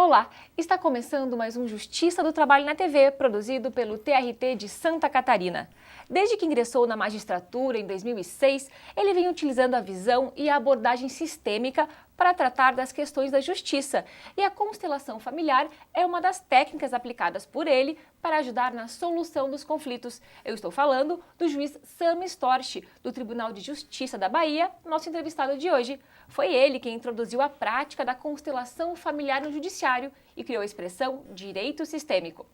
Olá, está começando mais um Justiça do Trabalho na TV, produzido pelo TRT de Santa Catarina. Desde que ingressou na magistratura em 2006, ele vem utilizando a visão e a abordagem sistêmica para tratar das questões da justiça, e a constelação familiar é uma das técnicas aplicadas por ele para ajudar na solução dos conflitos. Eu estou falando do juiz Sam Storch, do Tribunal de Justiça da Bahia, nosso entrevistado de hoje. Foi ele quem introduziu a prática da constelação familiar no judiciário e criou a expressão direito sistêmico.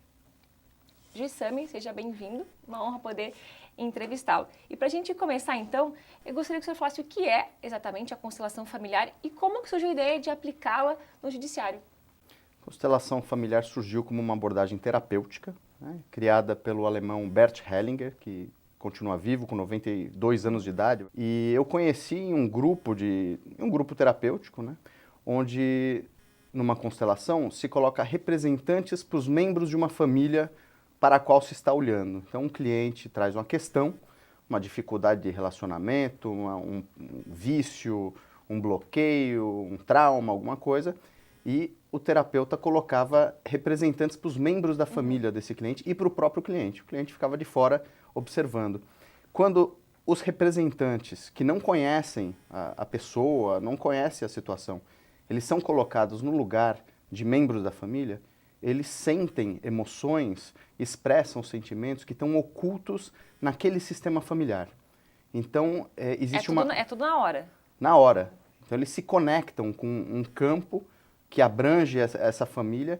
Juiz Sam, seja bem-vindo, uma honra poder entrevistá-lo. E para a gente começar então, eu gostaria que o senhor falasse o que é exatamente a constelação familiar e como que surgiu a ideia de aplicá-la no judiciário. A constelação familiar surgiu como uma abordagem terapêutica, né, criada pelo alemão Bert Hellinger, que continua vivo, com 92 anos de idade. E eu conheci em um grupo terapêutico, né, onde numa constelação se coloca representantes para os membros de uma família para a qual se está olhando. Então, um cliente traz uma questão, uma dificuldade de relacionamento, um vício, um bloqueio, um trauma, alguma coisa, e o terapeuta colocava representantes para os membros da família desse cliente e para o próprio cliente. O cliente ficava de fora observando. Quando os representantes que não conhecem a pessoa, não conhecem a situação, eles são colocados no lugar de membros da família, eles sentem emoções, expressam sentimentos que estão ocultos naquele sistema familiar. Então, existe É tudo na hora? Na hora. Então, eles se conectam com um campo que abrange essa família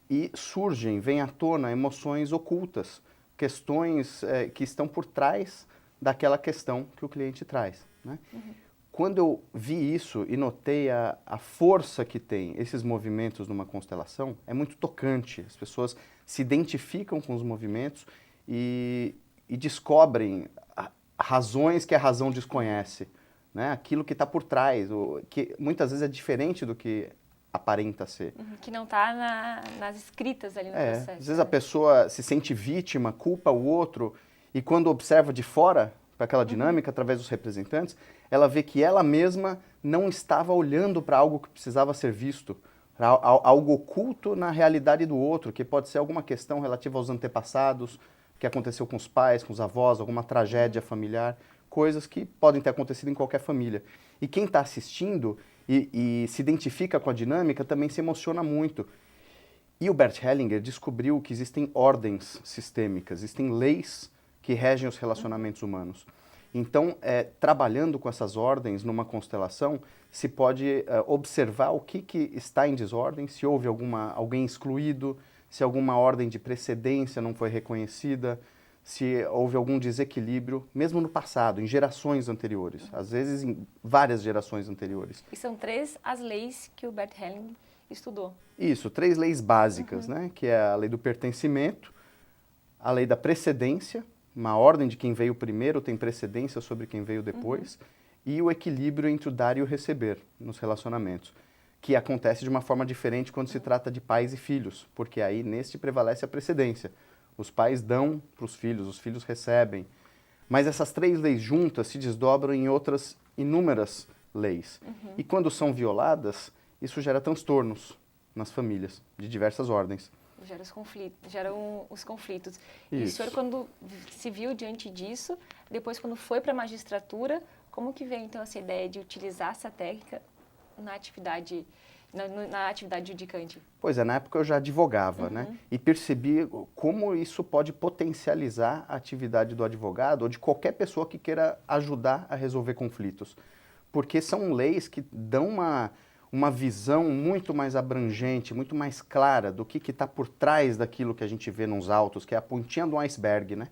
e vêm à tona emoções ocultas, questões que estão por trás daquela questão que o cliente traz, né? Quando eu vi isso e notei a força que tem esses movimentos numa constelação, é muito tocante. As pessoas se identificam com os movimentos e descobrem razões que a razão desconhece, né? Aquilo que está por trás, que muitas vezes é diferente do que aparenta ser. Que não está nas escritas ali no processo. Às vezes a pessoa se sente vítima, culpa o outro, e quando observa de fora, para aquela dinâmica, através dos representantes, ela vê que ela mesma não estava olhando para algo que precisava ser visto, para algo oculto na realidade do outro, que pode ser alguma questão relativa aos antepassados, que aconteceu com os pais, com os avós, alguma tragédia familiar, coisas que podem ter acontecido em qualquer família. E quem está assistindo e se identifica com a dinâmica também se emociona muito. E o Bert Hellinger descobriu que existem ordens sistêmicas, existem leis que regem os relacionamentos humanos. Então, trabalhando com essas ordens numa constelação, se pode observar o que está em desordem, se houve alguém excluído, se alguma ordem de precedência não foi reconhecida, se houve algum desequilíbrio, mesmo no passado, em gerações anteriores, às vezes em várias gerações anteriores. E são 3 as leis que o Bert Hellinger estudou. Isso, 3 leis básicas, né? Que é a lei do pertencimento, a lei da precedência, uma ordem de quem veio primeiro tem precedência sobre quem veio depois, e o equilíbrio entre o dar e o receber nos relacionamentos, que acontece de uma forma diferente quando se trata de pais e filhos, porque aí neste prevalece a precedência. Os pais dão para os filhos recebem. Mas essas 3 leis juntas se desdobram em outras inúmeras leis. E quando são violadas, isso gera transtornos nas famílias, de diversas ordens. Geram os conflitos. Isso. E o senhor, quando se viu diante disso, depois quando foi para a magistratura, como que veio então essa ideia de utilizar essa técnica na atividade judicante? Pois é, na época eu já advogava, né? E percebi como isso pode potencializar a atividade do advogado ou de qualquer pessoa que queira ajudar a resolver conflitos. Porque são leis que dão uma visão muito mais abrangente, muito mais clara do que está por trás daquilo que a gente vê nos autos, que é a pontinha do iceberg, né?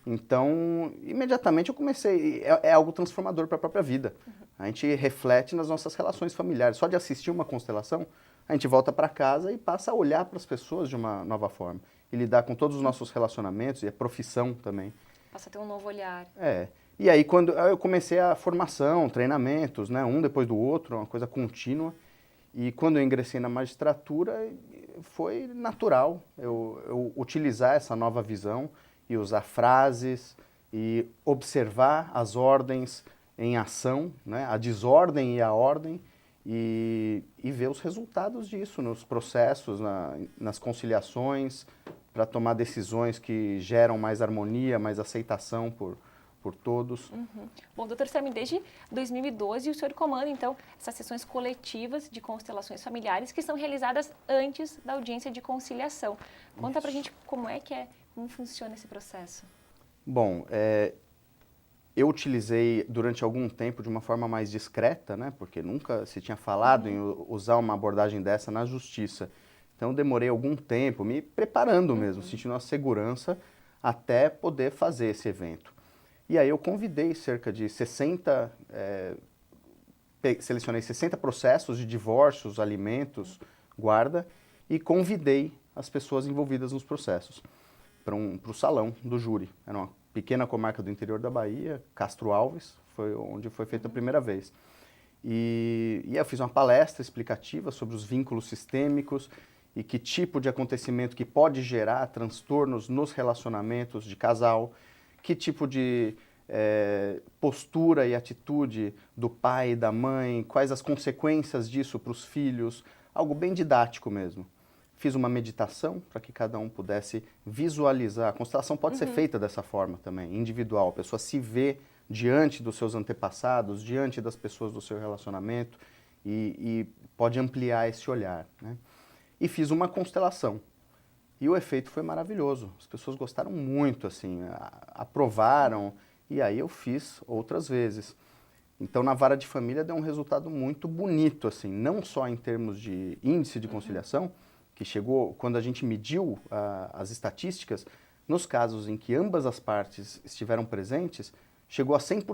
Então, imediatamente eu comecei, é algo transformador para a própria vida. A gente reflete nas nossas relações familiares. Só de assistir uma constelação, a gente volta para casa e passa a olhar para as pessoas de uma nova forma. E lidar com todos os nossos relacionamentos e a profissão também. Passa a ter um novo olhar. E aí, quando eu comecei a formação, treinamentos, né, um depois do outro, uma coisa contínua. E quando eu ingressei na magistratura, foi natural eu utilizar essa nova visão e usar frases e observar as ordens em ação, né, a desordem e a ordem, e ver os resultados disso nos processos, nas conciliações, para tomar decisões que geram mais harmonia, mais aceitação por todos. Bom, doutor Sami, desde 2012 o senhor comanda, então, essas sessões coletivas de constelações familiares que são realizadas antes da audiência de conciliação. Conta pra gente como funciona esse processo. Bom, eu utilizei durante algum tempo de uma forma mais discreta, né, porque nunca se tinha falado em usar uma abordagem dessa na justiça. Então, eu demorei algum tempo me preparando mesmo, sentindo a segurança até poder fazer esse evento. E aí eu convidei cerca de 60, selecionei 60 processos de divórcios, alimentos, guarda, e convidei as pessoas envolvidas nos processos para o salão do júri. Era uma pequena comarca do interior da Bahia, Castro Alves, foi onde foi feita a primeira vez. E eu fiz uma palestra explicativa sobre os vínculos sistêmicos e que tipo de acontecimento que pode gerar transtornos nos relacionamentos de casal, que tipo de postura e atitude do pai e da mãe, quais as consequências disso para os filhos, algo bem didático mesmo. Fiz uma meditação para que cada um pudesse visualizar. A constelação pode ser feita dessa forma também, individual. A pessoa se vê diante dos seus antepassados, diante das pessoas do seu relacionamento e pode ampliar esse olhar, né? E fiz uma constelação. E o efeito foi maravilhoso. As pessoas gostaram muito, assim, aprovaram. E aí eu fiz outras vezes. Então, na vara de família deu um resultado muito bonito, assim, não só em termos de índice de conciliação, que chegou, quando a gente mediu as estatísticas, nos casos em que ambas as partes estiveram presentes, chegou a 100%.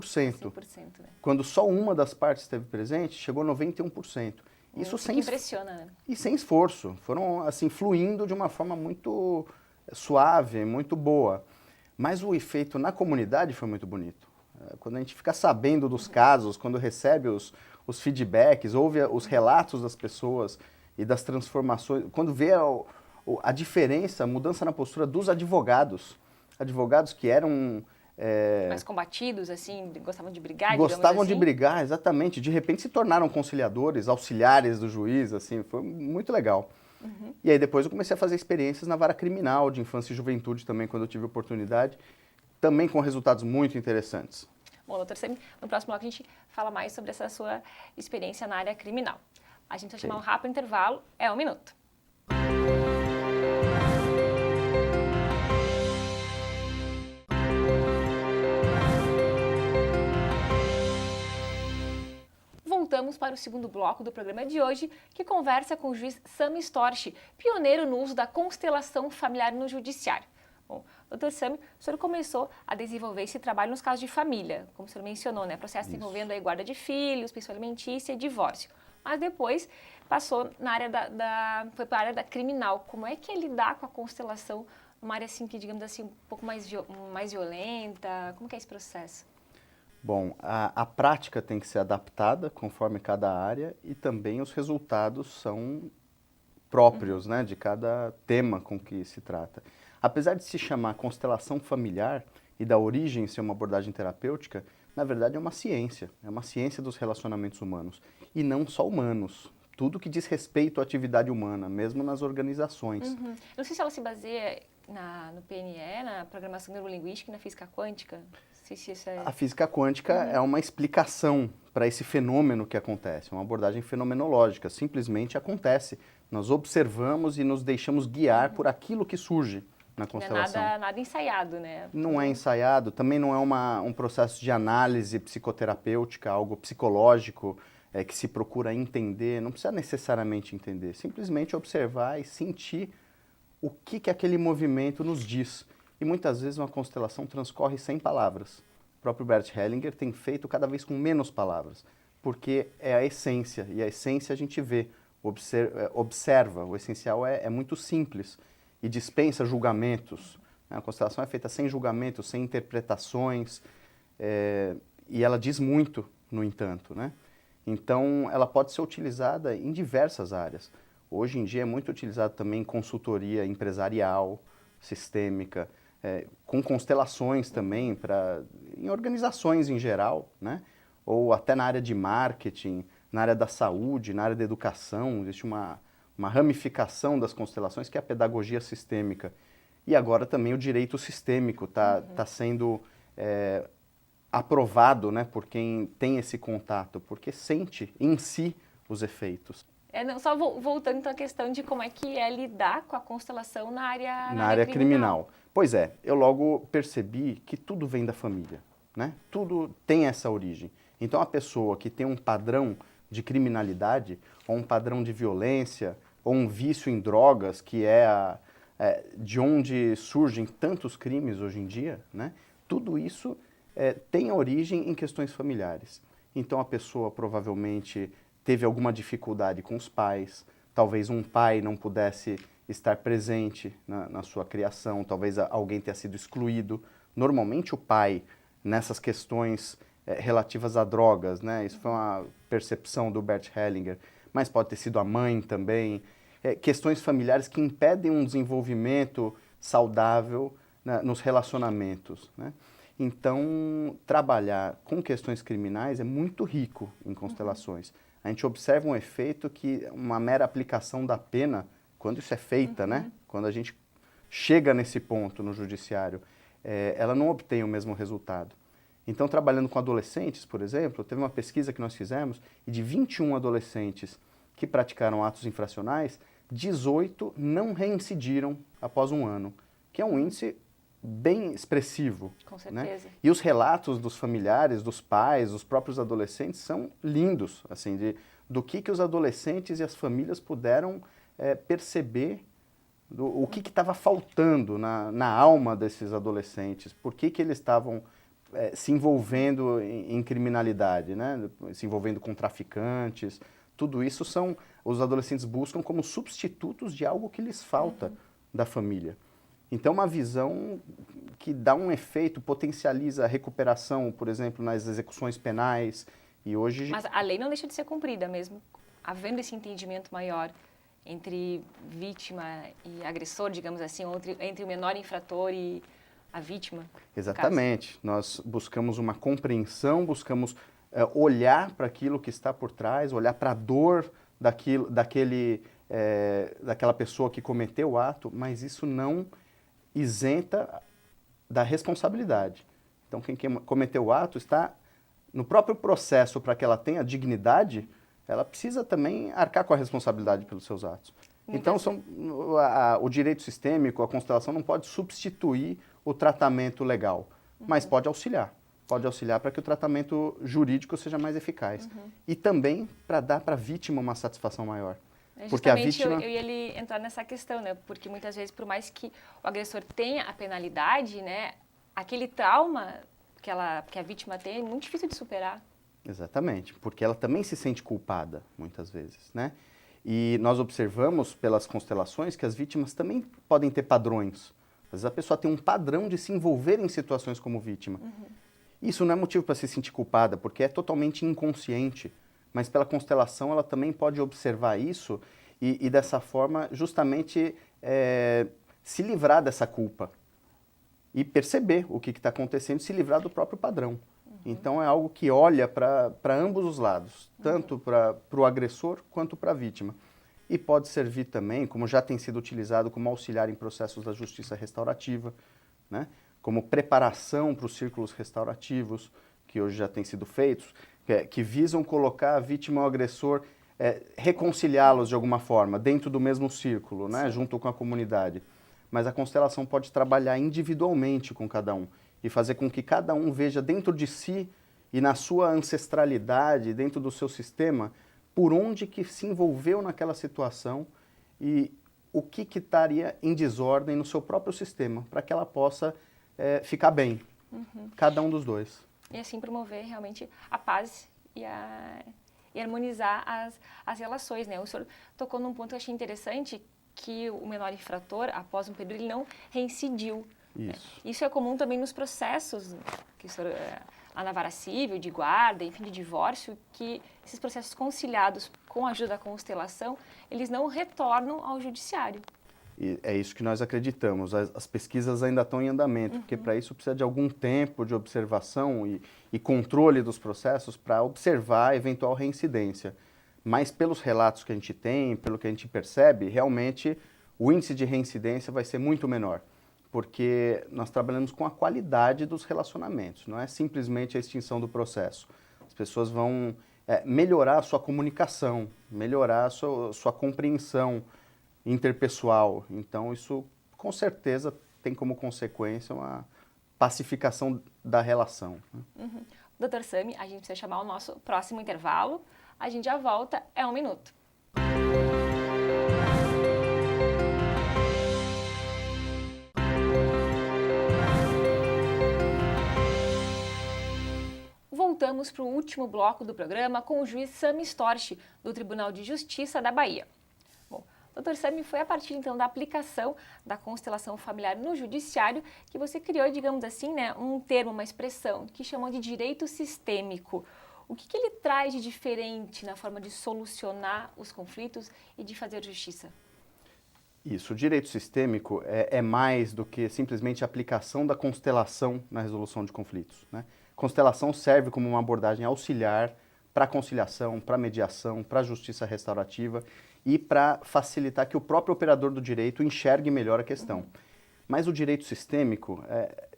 100%, né? Quando só uma das partes esteve presente, chegou a 91%. Isso que impressiona, né? E sem esforço. Foram, assim, fluindo de uma forma muito suave, muito boa. Mas o efeito na comunidade foi muito bonito. Quando a gente fica sabendo dos casos, quando recebe os feedbacks, ouve os relatos das pessoas e das transformações, quando vê a diferença, a mudança na postura dos advogados. Advogados que eram... mais combatidos, assim, gostavam de brigar, gostavam de assim. brigar, exatamente. De repente se tornaram conciliadores, auxiliares do juiz, assim, foi muito legal. E aí depois eu comecei a fazer experiências na vara criminal de infância e juventude também, quando eu tive oportunidade, também com resultados muito interessantes. Bom, doutor Sami, no próximo bloco a gente fala mais sobre essa sua experiência na área criminal. A gente vai chamar um rápido intervalo, 1 minuto. Voltamos para o segundo bloco do programa de hoje, que conversa com o juiz Sami Storch, pioneiro no uso da constelação familiar no judiciário. Bom, doutor Sami, o senhor começou a desenvolver esse trabalho nos casos de família, como o senhor mencionou, né? Processo envolvendo aí guarda de filhos, pensão alimentícia e divórcio. Mas depois passou na área foi para a área da criminal. Como é que é lidar com a constelação, uma área assim que, digamos assim, um pouco mais violenta? Como que é esse processo? Bom, a prática tem que ser adaptada conforme cada área e também os resultados são próprios, né, de cada tema com que se trata. Apesar de se chamar constelação familiar e da origem ser uma abordagem terapêutica, na verdade é uma ciência dos relacionamentos humanos e não só humanos. Tudo que diz respeito à atividade humana, mesmo nas organizações. Não sei se ela se baseia no PNE, na programação neurolinguística e na física quântica. A física quântica é uma explicação para esse fenômeno que acontece, uma abordagem fenomenológica, simplesmente acontece. Nós observamos e nos deixamos guiar por aquilo que surge na constelação. Não é nada ensaiado, né? Não é ensaiado, também não é um processo de análise psicoterapêutica, algo psicológico que se procura entender, não precisa necessariamente entender, simplesmente observar e sentir o que aquele movimento nos diz. E muitas vezes uma constelação transcorre sem palavras. O próprio Bert Hellinger tem feito cada vez com menos palavras, porque é a essência, e a essência a gente vê, observa. O essencial é muito simples e dispensa julgamentos. A constelação é feita sem julgamentos, sem interpretações, e ela diz muito, no entanto, né? Então, ela pode ser utilizada em diversas áreas. Hoje em dia é muito utilizada também em consultoria empresarial, sistêmica, com constelações também, em organizações em geral, né? Ou até na área de marketing, na área da saúde, na área da educação, existe uma ramificação das constelações que é a pedagogia sistêmica. E agora também o direito sistêmico está sendo aprovado, né, por quem tem esse contato, porque sente em si os efeitos. Só voltando então à questão de como é que é lidar com a constelação na área criminal. Pois é, eu logo percebi que tudo vem da família, né? Tudo tem essa origem. Então a pessoa que tem um padrão de criminalidade, ou um padrão de violência, ou um vício em drogas, que de onde surgem tantos crimes hoje em dia, né? Tudo isso tem origem em questões familiares. Então a pessoa provavelmente teve alguma dificuldade com os pais, talvez um pai não pudesse estar presente na sua criação, talvez alguém tenha sido excluído. Normalmente o pai, nessas questões relativas a drogas, né? Isso foi uma percepção do Bert Hellinger, mas pode ter sido a mãe também. Questões familiares que impedem um desenvolvimento saudável, né, nos relacionamentos, né? Então, trabalhar com questões criminais é muito rico em constelações. A gente observa um efeito que uma mera aplicação da pena, quando isso é feita, né? Quando a gente chega nesse ponto no judiciário, ela não obtém o mesmo resultado. Então, trabalhando com adolescentes, por exemplo, teve uma pesquisa que nós fizemos e de 21 adolescentes que praticaram atos infracionais, 18 não reincidiram após um ano, que é um índice bem expressivo. Com certeza. Né? E os relatos dos familiares, dos pais, dos próprios adolescentes são lindos, assim, do que os adolescentes e as famílias puderam perceber, o que estava faltando na alma desses adolescentes, por que eles estavam se envolvendo em criminalidade, né? Se envolvendo com traficantes. Tudo isso os adolescentes buscam como substitutos de algo que lhes falta da família. Então, uma visão que dá um efeito, potencializa a recuperação, por exemplo, nas execuções penais. E hoje... Mas a lei não deixa de ser cumprida mesmo, havendo esse entendimento maior entre vítima e agressor, digamos assim, ou entre o menor infrator e a vítima. Exatamente. Nós buscamos uma compreensão, buscamos olhar para aquilo que está por trás, olhar para a dor daquela pessoa que cometeu o ato, mas isso não isenta da responsabilidade. Então, quem cometeu o ato está no próprio processo para que ela tenha dignidade, ela precisa também arcar com a responsabilidade pelos seus atos. Então, o direito sistêmico, a constelação não pode substituir o tratamento legal, mas pode auxiliar. Pode auxiliar para que o tratamento jurídico seja mais eficaz. E também para dar para a vítima uma satisfação maior. Porque a vítima... eu ia entrar nessa questão, né? Porque muitas vezes, por mais que o agressor tenha a penalidade, né? Aquele trauma que a vítima tem é muito difícil de superar. Exatamente, porque ela também se sente culpada, muitas vezes, né? E nós observamos pelas constelações que as vítimas também podem ter padrões. Às vezes a pessoa tem um padrão de se envolver em situações como vítima. Isso não é motivo para se sentir culpada, porque é totalmente inconsciente. Mas pela constelação ela também pode observar isso e dessa forma justamente se livrar dessa culpa e perceber o que está acontecendo, se livrar do próprio padrão. Então é algo que olha para ambos os lados, tanto para o agressor quanto para a vítima. E pode servir também, como já tem sido utilizado como auxiliar em processos da justiça restaurativa, né? Como preparação para os círculos restaurativos, que hoje já têm sido feitos, que visam colocar a vítima e o agressor, reconciliá-los de alguma forma, dentro do mesmo círculo, né, junto com a comunidade. Mas a constelação pode trabalhar individualmente com cada um e fazer com que cada um veja dentro de si e na sua ancestralidade, dentro do seu sistema, por onde que se envolveu naquela situação e o que estaria em desordem no seu próprio sistema, para que ela possa ficar bem, cada um dos dois. E assim promover realmente a paz e harmonizar as relações, né? O senhor tocou num ponto que eu achei interessante, que o menor infrator, após um período, ele não reincidiu. Isso. Isso é comum também nos processos, que o senhor, lá na vara civil, de guarda, enfim, de divórcio, que esses processos conciliados com a ajuda da constelação, eles não retornam ao judiciário. E é isso que nós acreditamos. As pesquisas ainda estão em andamento, porque para isso precisa de algum tempo de observação e controle dos processos para observar a eventual reincidência. Mas pelos relatos que a gente tem, pelo que a gente percebe, realmente o índice de reincidência vai ser muito menor, porque nós trabalhamos com a qualidade dos relacionamentos, não é simplesmente a extinção do processo. As pessoas vão melhorar a sua comunicação, melhorar a sua compreensão interpessoal. Então, isso com certeza tem como consequência uma pacificação da relação. Dr. Sami, a gente precisa chamar o nosso próximo intervalo. A gente já volta, é 1 minuto. Voltamos para o último bloco do programa com o juiz Sami Storch, do Tribunal de Justiça da Bahia. Bom, Dr. Sami, foi a partir então da aplicação da constelação familiar no judiciário que você criou, digamos assim, né, um termo, uma expressão que chamam de direito sistêmico. O que ele traz de diferente na forma de solucionar os conflitos e de fazer justiça? Isso, o direito sistêmico é mais do que simplesmente a aplicação da constelação na resolução de conflitos, né? Constelação serve como uma abordagem auxiliar para a conciliação, para a mediação, para a justiça restaurativa e para facilitar que o próprio operador do direito enxergue melhor a questão. Mas o direito sistêmico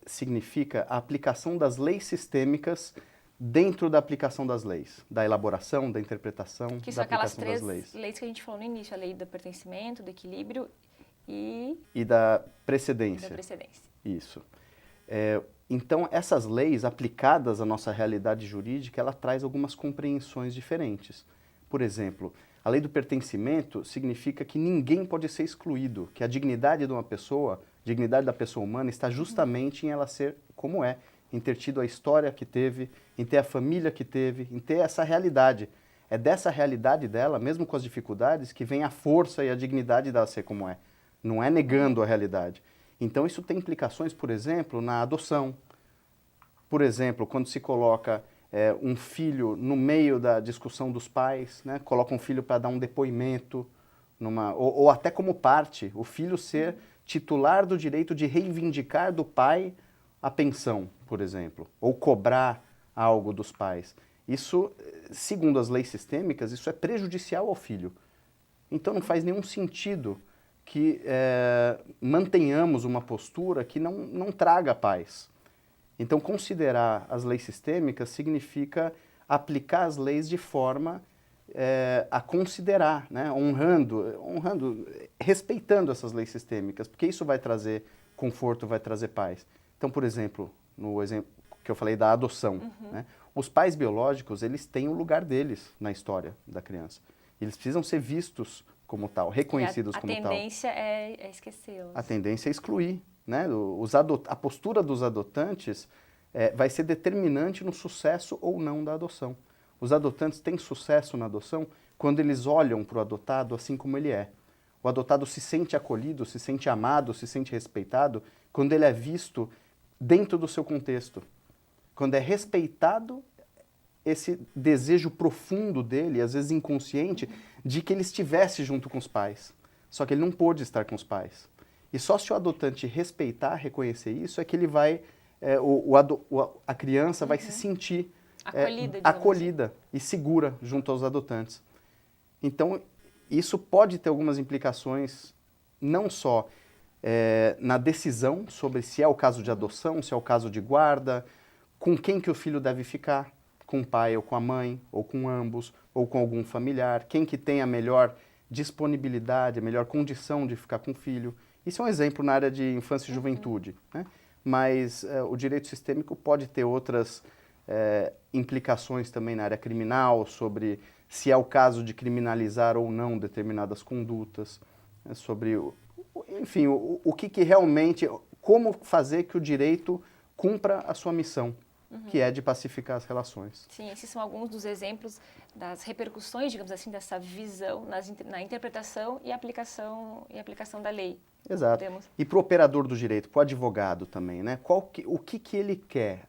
significa a aplicação das leis sistêmicas dentro da aplicação das leis, da elaboração, da interpretação, que da são aquelas aplicação das três leis. leis que a gente falou no início, a lei do pertencimento, do equilíbrio e da precedência. da precedência. Isso. Então, essas leis aplicadas à nossa realidade jurídica, ela traz algumas compreensões diferentes. Por exemplo, a lei do pertencimento significa que ninguém pode ser excluído, que a dignidade de uma pessoa, a dignidade da pessoa humana está justamente em ela ser como é, em ter tido a história que teve, em ter a família que teve, em ter essa realidade. É dessa realidade dela, mesmo com as dificuldades, que vem a força e a dignidade dela ser como é. Não é negando a realidade. Então, isso tem implicações, por exemplo, na adoção. Por exemplo, quando se coloca um filho no meio da discussão dos pais, né? Coloca um filho para dar um depoimento, ou até como parte, o filho ser titular do direito de reivindicar do pai a pensão, por exemplo, ou cobrar algo dos pais. Isso, segundo as leis sistêmicas, isso é prejudicial ao filho. Então, não faz nenhum sentido que mantenhamos uma postura que não traga paz. Então, considerar as leis sistêmicas significa aplicar as leis de forma a considerar, né? honrando, respeitando essas leis sistêmicas, porque isso vai trazer conforto, vai trazer paz. Então, por exemplo, no exemplo que eu falei da adoção, né? Os pais biológicos, eles têm o lugar deles na história da criança. Eles precisam ser vistos como tal, reconhecidos como tal. A tendência é esquecê-los. A tendência é excluir, né? A postura dos adotantes vai ser determinante no sucesso ou não da adoção. Os adotantes têm sucesso na adoção quando eles olham para o adotado assim como ele é. O adotado se sente acolhido, se sente amado, se sente respeitado quando ele é visto dentro do seu contexto. Quando é respeitado esse desejo profundo dele, às vezes inconsciente, de que ele estivesse junto com os pais. Só que ele não pôde estar com os pais. E só se o adotante respeitar, reconhecer isso, é que ele vai, a criança vai se sentir acolhida e segura junto aos adotantes. Então, isso pode ter algumas implicações, não só na decisão sobre se é o caso de adoção, se é o caso de guarda, com quem que o filho deve ficar, com o pai ou com a mãe, ou com ambos, ou com algum familiar, quem que tem a melhor disponibilidade, a melhor condição de ficar com o filho. Isso é um exemplo na área de infância e juventude, né? Mas o direito sistêmico pode ter outras implicações também na área criminal, sobre se é o caso de criminalizar ou não determinadas condutas, né? Sobre, enfim, o que realmente, como fazer que o direito cumpra a sua missão, que é de pacificar as relações. Sim, esses são alguns dos exemplos das repercussões, digamos assim, dessa visão na interpretação e aplicação da lei. Exato. E para o operador do direito, para o advogado também, né? O que ele quer?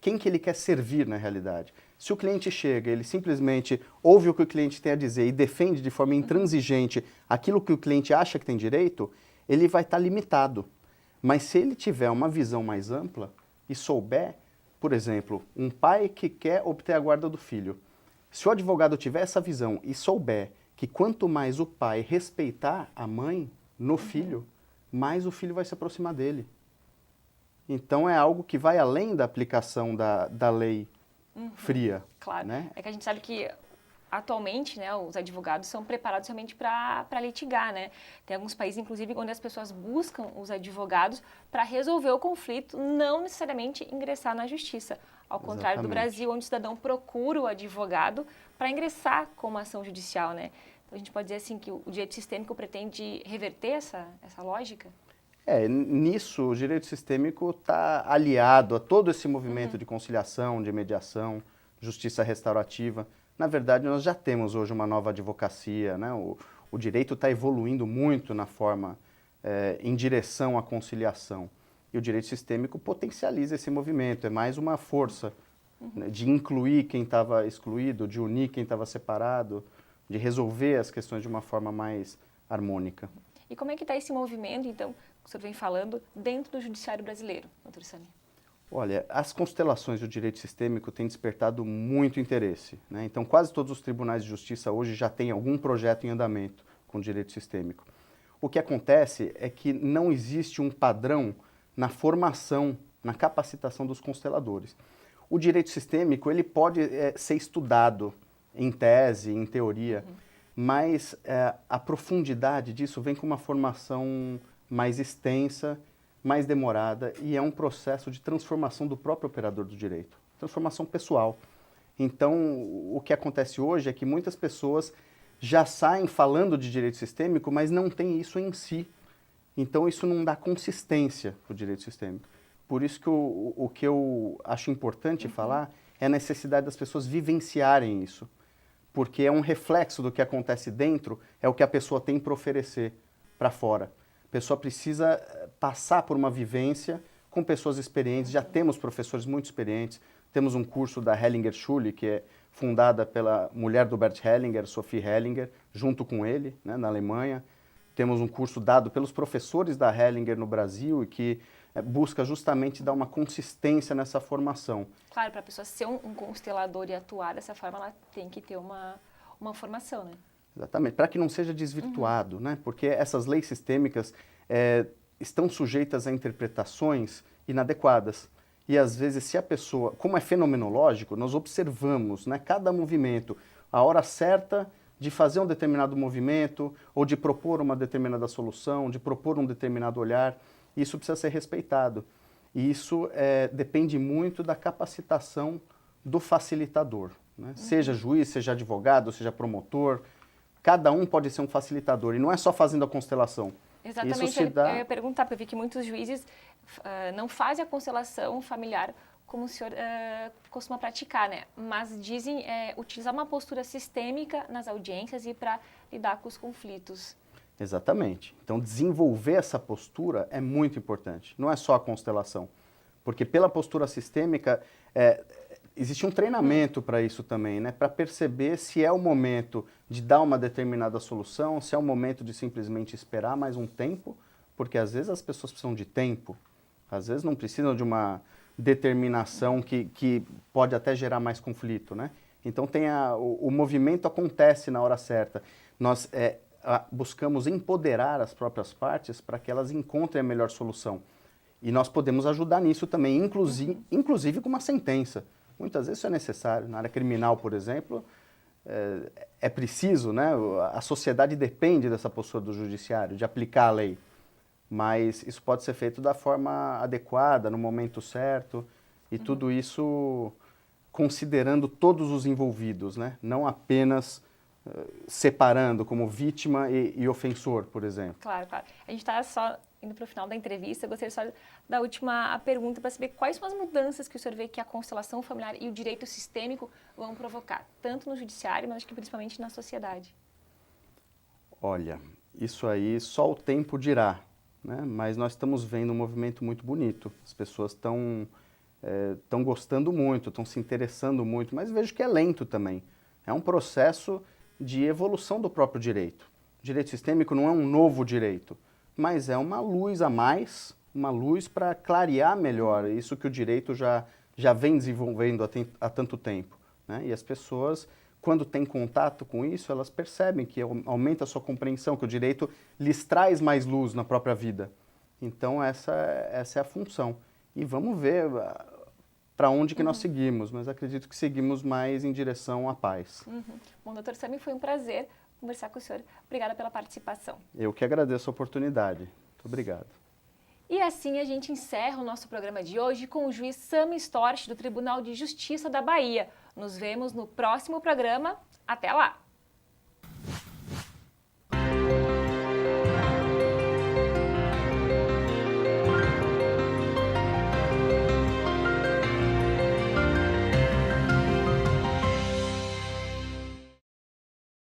Quem que ele quer servir na realidade? Se o cliente chega, ele simplesmente ouve o que o cliente tem a dizer e defende de forma intransigente aquilo que o cliente acha que tem direito, ele vai estar limitado. Mas se ele tiver uma visão mais ampla e souber, por exemplo, um pai que quer obter a guarda do filho, se o advogado tiver essa visão e souber que quanto mais o pai respeitar a mãe no filho, mais o filho vai se aproximar dele. Então é algo que vai além da aplicação da lei fria. Claro, né? é que a gente sabe que atualmente, né, os advogados são preparados realmente para litigar, né? Tem alguns países, inclusive, onde as pessoas buscam os advogados para resolver o conflito, não necessariamente ingressar na justiça. Ao contrário do Brasil, onde o cidadão procura o advogado para ingressar com uma ação judicial, né? Então a gente pode dizer assim que o direito sistêmico pretende reverter essa lógica? Nisso o direito sistêmico está aliado a todo esse movimento de conciliação, de mediação, justiça restaurativa. Na verdade, nós já temos hoje uma nova advocacia, né? O direito está evoluindo muito na forma, em direção à conciliação. E o direito sistêmico potencializa esse movimento, é mais uma força, né, de incluir quem estava excluído, de unir quem estava separado, de resolver as questões de uma forma mais harmônica. E como é que está esse movimento, então, que o senhor vem falando, dentro do judiciário brasileiro, doutor Sami? Olha, as constelações do direito sistêmico têm despertado muito interesse, né? Então, quase todos os tribunais de justiça hoje já têm algum projeto em andamento com direito sistêmico. O que acontece é que não existe um padrão na formação, na capacitação dos consteladores. O direito sistêmico, ele pode ser estudado em tese, em teoria, mas a profundidade disso vem com uma formação mais extensa, mais demorada, e é um processo de transformação do próprio operador do direito, transformação pessoal. Então, o que acontece hoje é que muitas pessoas já saem falando de direito sistêmico, mas não tem isso em si. Então, isso não dá consistência para o direito sistêmico. Por isso que o que eu acho importante falar é a necessidade das pessoas vivenciarem isso. Porque é um reflexo do que acontece dentro, é o que a pessoa tem para oferecer para fora. A pessoa precisa passar por uma vivência com pessoas experientes. Já temos professores muito experientes. Temos um curso da Hellinger Schule, que é fundada pela mulher do Bert Hellinger, Sophie Hellinger, junto com ele, né, na Alemanha. Temos um curso dado pelos professores da Hellinger no Brasil e que busca justamente dar uma consistência nessa formação. Claro, para a pessoa ser um constelador e atuar dessa forma, ela tem que ter uma formação, né? Exatamente, para que não seja desvirtuado, né? Porque essas leis sistêmicas estão sujeitas a interpretações inadequadas. E às vezes, se a pessoa, como é fenomenológico, nós observamos, né, cada movimento, a hora certa de fazer um determinado movimento, ou de propor uma determinada solução, de propor um determinado olhar. Isso precisa ser respeitado. E isso depende muito da capacitação do facilitador, né? Seja juiz, seja advogado, seja promotor, cada um pode ser um facilitador. E não é só fazendo a constelação. Exatamente, isso se dá... eu ia perguntar, porque eu vi que muitos juízes não fazem a constelação familiar como o senhor costuma praticar, né? Mas dizem utilizar uma postura sistêmica nas audiências e para lidar com os conflitos. Exatamente. Então, desenvolver essa postura é muito importante. Não é só a constelação. Porque pela postura sistêmica, existe um treinamento para isso também, né? Para perceber se é o momento de dar uma determinada solução, se é o momento de simplesmente esperar mais um tempo, porque às vezes as pessoas precisam de tempo, às vezes não precisam de uma determinação que pode até gerar mais conflito, né? Então, o movimento acontece na hora certa. Nós buscamos empoderar as próprias partes para que elas encontrem a melhor solução. E nós podemos ajudar nisso também, inclusive com uma sentença. Muitas vezes isso é necessário. Na área criminal, por exemplo, é preciso, né? A sociedade depende dessa postura do judiciário, de aplicar a lei. Mas isso pode ser feito da forma adequada, no momento certo, e tudo isso considerando todos os envolvidos, né? Não apenas separando como vítima e ofensor, por exemplo. Claro, claro. A gente está só indo para o final da entrevista, eu gostaria só da última pergunta para saber quais são as mudanças que o senhor vê que a constelação familiar e o direito sistêmico vão provocar, tanto no judiciário, mas acho que principalmente na sociedade. Olha, isso aí só o tempo dirá, né? Mas nós estamos vendo um movimento muito bonito. As pessoas estão gostando muito, estão se interessando muito, mas vejo que é lento também. É um processo de evolução do próprio direito. O direito sistêmico não é um novo direito, mas é uma luz a mais, uma luz para clarear melhor isso que o direito já vem desenvolvendo há tanto tempo, né? E as pessoas, quando têm contato com isso, elas percebem que aumenta a sua compreensão, que o direito lhes traz mais luz na própria vida. Então essa é a função. E vamos ver para onde que nós seguimos, mas acredito que seguimos mais em direção à paz. Bom, doutor Sami, foi um prazer conversar com o senhor. Obrigada pela participação. Eu que agradeço a oportunidade. Muito obrigado. E assim a gente encerra o nosso programa de hoje com o juiz Sami Storch, do Tribunal de Justiça da Bahia. Nos vemos no próximo programa. Até lá!